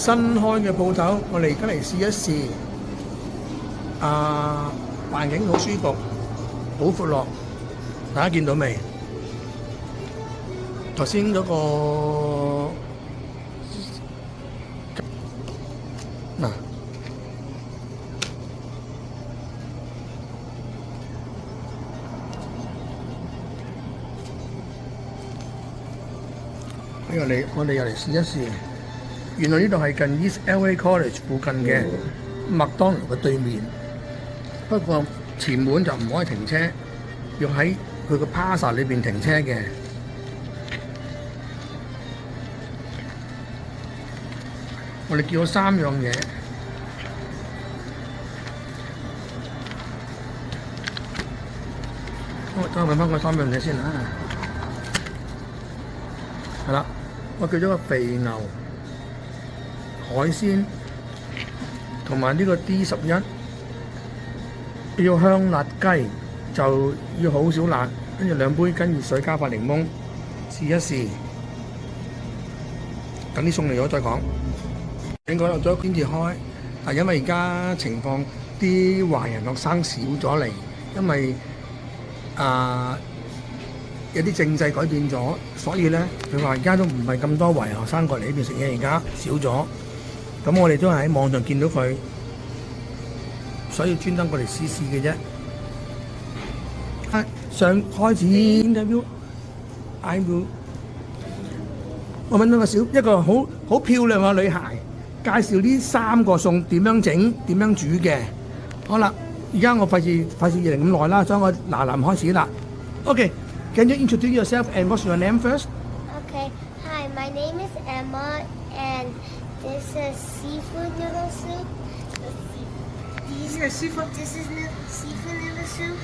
新開嘅鋪頭，我哋而家嚟試一試。環境好舒服，好闊落，大家見到未？頭先嗰個嗱，我哋又嚟試一試。原來呢度係近 East LA College 附近嘅麥當勞嘅對面，不過前門就唔可以停車，要喺佢個 Plaza 裏邊停車嘅。我哋叫咗3樣嘢，等我揾翻嗰3樣嘢先啦。係啦，我叫咗個肥牛海鮮，同埋呢個 D11，要香辣雞就要好少辣，跟住2杯跟熱水加塊檸檬，試一試。等啲餸嚟咗再講。應該落咗先至開，但因為而家情況啲華人學生少咗嚟，因為有啲政制改變咗，所以咧佢話而家都唔係咁多華人學生過嚟呢邊食嘢，而家少咗。咁我哋都係喺網上見到佢，所以專登過嚟試試嘅啫。上開始 interview，I will， 我揾到一個好漂亮嘅女孩。介紹呢3個餸點樣整、點樣煮嘅。好啦，而家我費事咁耐啦，所以我嗱開始啦。Okay，can you introduce yourself and what's your name first? Okay, hi, my name is Emma, and this is seafood noodle soup. This is seafood noodle soup.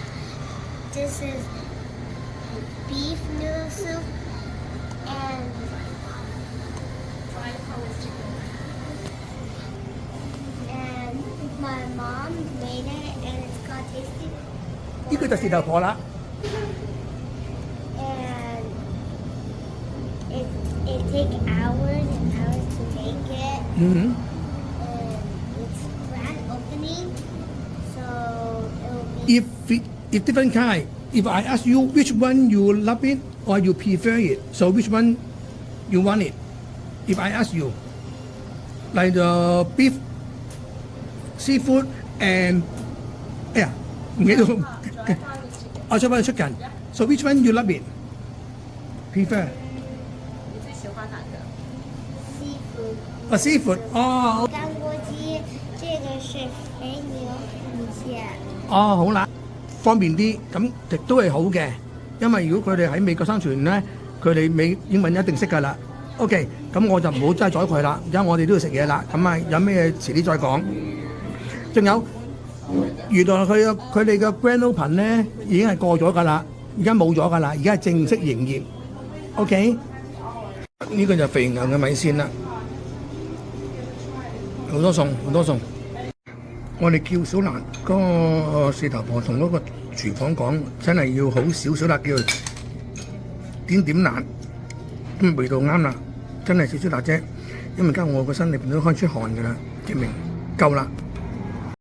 This is beef noodle soup, and my mom made it, and it's got tasty. 呢個就事頭婆啦。And it take hours and hours to make it. And it's grand opening, so it will be. If different kind, if I ask you which one you love it or you prefer it, so which one you want it? If I ask you, like the beef.Seafood and 唔記得咗。我想問出緊。So which one you love it? Prefer? 你最喜歡哪個 ？Seafood。哦。干锅雞，這個是肥牛米線。好啦，方便啲，咁亦都係好嘅，因為如果佢哋喺美國生存咧，佢哋英文一定識㗎啦。OK， 咁我就唔好真係阻佢啦，而家我哋都要食嘢啦，咁有咩遲啲再講。仲有，原來佢哋嘅 Grand Open 咧已經係過咗㗎啦，而家冇咗㗎啦，而家係正式營業。OK， 呢個就肥牛嘅米線啦，好多餸。我哋叫小蘭嗰個四頭婆同嗰個廚房講，真係要好少少辣，叫點辣，味道啱啦，真係少少辣啫。因為而家我個身裏邊都開出汗㗎啦，證明夠啦。